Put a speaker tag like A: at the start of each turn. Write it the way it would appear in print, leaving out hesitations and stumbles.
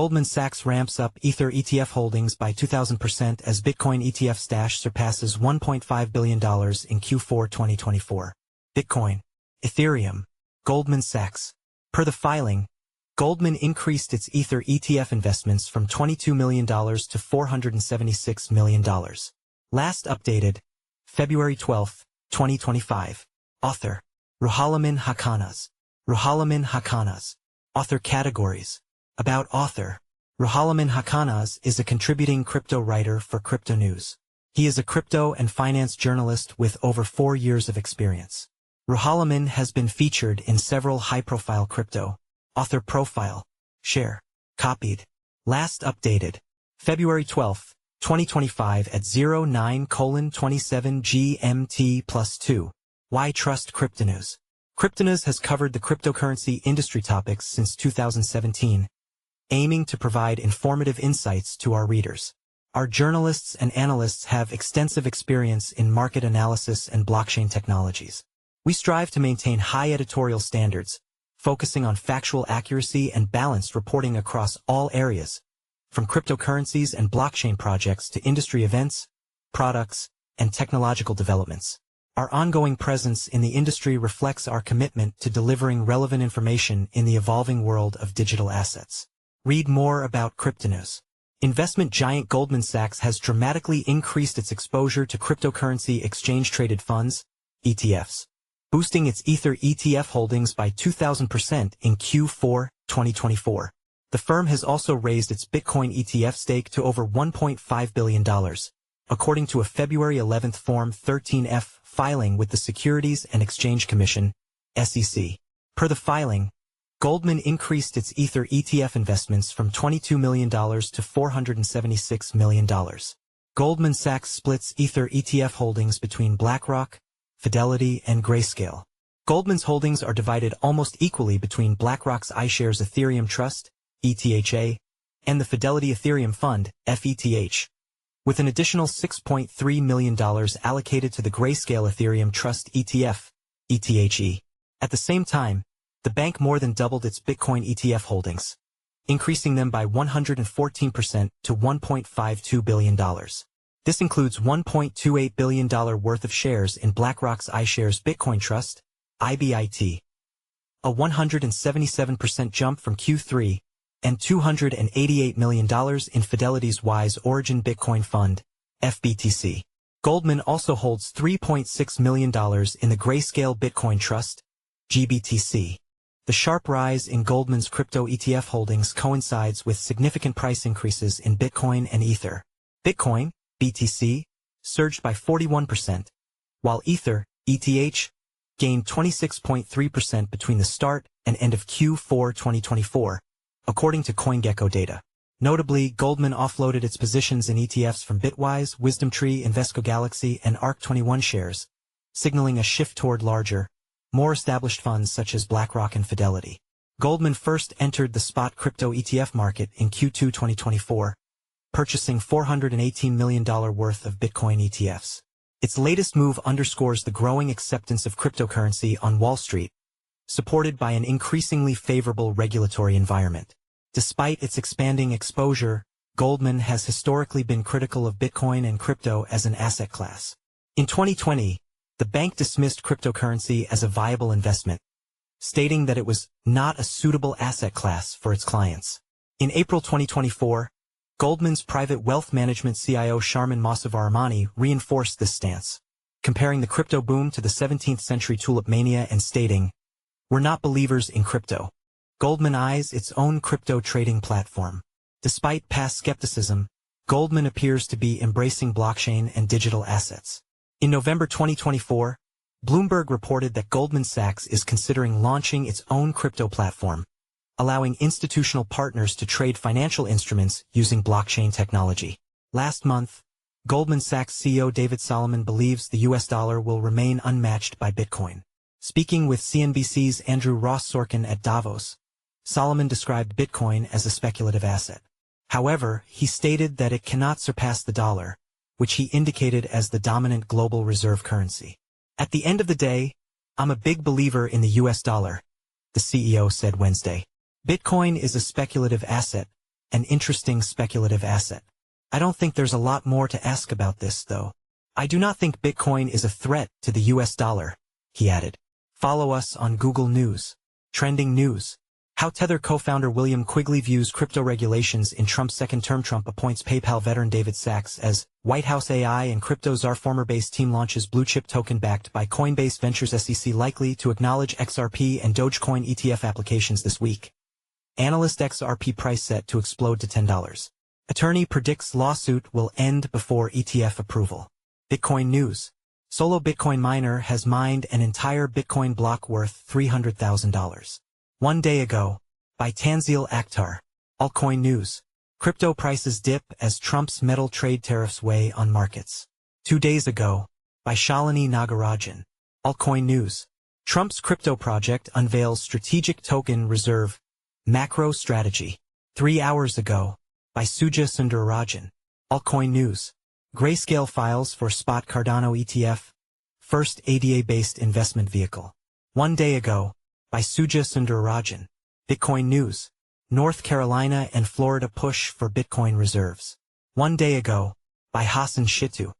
A: Goldman Sachs ramps up Ether ETF holdings by 2,000% as Bitcoin ETF stash surpasses $1.5 billion in Q4 2024. Bitcoin, Ethereum, Goldman Sachs. Per the filing, Goldman increased its Ether ETF investments from $22 million to $476 million. Last updated, February 12, 2025. Author, Ruholamin Haqshanas. Ruholamin Haqshanas. Author categories. About author. Ruholamin Haqshanas is a contributing crypto writer for Cryptonews. He is a crypto and finance journalist with over 4 years of experience. Ruholamin has been featured in several high-profile crypto. Author profile. Share. Copied. Last updated. February 12, 2025 at 09:27 GMT+2. Why Trust Cryptonews? Cryptonews has covered the cryptocurrency industry topics since 2017, aiming to provide informative insights to our readers. Our journalists and analysts have extensive experience in market analysis and blockchain technologies. We strive to maintain high editorial standards, focusing on factual accuracy and balanced reporting across all areas, from cryptocurrencies and blockchain projects to industry events, products, and technological developments. Our ongoing presence in the industry reflects our commitment to delivering relevant information in the evolving world of digital assets. Read more about Cryptonews. Investment giant Goldman Sachs has dramatically increased its exposure to cryptocurrency exchange-traded funds, ETFs, boosting its Ether ETF holdings by 2,000% in Q4 2024. The firm has also raised its Bitcoin ETF stake to over $1.5 billion, according to a February 11 Form 13F filing with the Securities and Exchange Commission, SEC. Per the filing, Goldman increased its Ether ETF investments from $22 million to $476 million. Goldman Sachs splits Ether ETF holdings between BlackRock, Fidelity, and Grayscale. Goldman's holdings are divided almost equally between BlackRock's iShares Ethereum Trust, ETHA, and the Fidelity Ethereum Fund, FETH, with an additional $6.3 million allocated to the Grayscale Ethereum Trust ETF, ETHE. At the same time, the bank more than doubled its Bitcoin ETF holdings, increasing them by 114% to $1.52 billion. This includes $1.28 billion worth of shares in BlackRock's iShares Bitcoin Trust, IBIT, a 177% jump from Q3, and $288 million in Fidelity's Wise Origin Bitcoin Fund, FBTC. Goldman also holds $3.6 million in the Grayscale Bitcoin Trust, GBTC. The sharp rise in Goldman's crypto ETF holdings coincides with significant price increases in Bitcoin and Ether. Bitcoin, BTC, surged by 41%, while Ether, ETH, gained 26.3% between the start and end of Q4 2024, according to CoinGecko data. Notably, Goldman offloaded its positions in ETFs from Bitwise, WisdomTree, Invesco Galaxy, and ARK21 shares, signaling a shift toward larger, more established funds such as BlackRock and Fidelity. Goldman first entered the spot crypto ETF market in Q2 2024, purchasing $418 million worth of Bitcoin ETFs. Its latest move underscores the growing acceptance of cryptocurrency on Wall Street, supported by an increasingly favorable regulatory environment. Despite its expanding exposure, Goldman has historically been critical of Bitcoin and crypto as an asset class. In 2020, the bank dismissed cryptocurrency as a viable investment, stating that it was not a suitable asset class for its clients. In April 2024, Goldman's private wealth management CIO Sharman Mossavar-Rahmani reinforced this stance, comparing the crypto boom to the 17th century tulip mania and stating, "We're not believers in crypto." Goldman eyes its own crypto trading platform. Despite past skepticism, Goldman appears to be embracing blockchain and digital assets. In November 2024, Bloomberg reported that Goldman Sachs is considering launching its own crypto platform, allowing institutional partners to trade financial instruments using blockchain technology. Last month, Goldman Sachs CEO David Solomon believes the US dollar will remain unmatched by Bitcoin. Speaking with CNBC's Andrew Ross Sorkin at Davos, Solomon described Bitcoin as a speculative asset. However, he stated that it cannot surpass the dollar, which he indicated as the dominant global reserve currency. "At the end of the day, I'm a big believer in the US dollar," the CEO said Wednesday. "Bitcoin is a speculative asset, an interesting speculative asset. I don't think there's a lot more to ask about this, though. I do not think Bitcoin is a threat to the US dollar, he added. Follow us on Google News. Trending news. How Tether co-founder William Quigley views crypto regulations in Trump's second term. Trump appoints PayPal veteran David Sachs as White House AI and crypto czar. Former Base team launches blue-chip token backed by Coinbase Ventures. SEC likely to acknowledge XRP and Dogecoin ETF applications this week. Analyst XRP price set to explode to $10. Attorney predicts lawsuit will end before ETF approval. Bitcoin news. Solo Bitcoin miner has mined an entire Bitcoin block worth $300,000. 1 day ago, by Tanzil Akhtar. Altcoin news. Crypto prices dip as Trump's metal trade tariffs weigh on markets. 2 days ago, by Shalini Nagarajan. Altcoin news. Trump's crypto project unveils strategic token reserve macro strategy. 3 hours ago, by Suja Sundararajan. Altcoin news. Grayscale files for spot Cardano ETF, first ADA-based investment vehicle. 1 day ago, by Suja Sundararajan. Bitcoin news. North Carolina and Florida push for Bitcoin reserves. 1 day ago, by Hassan Shitu.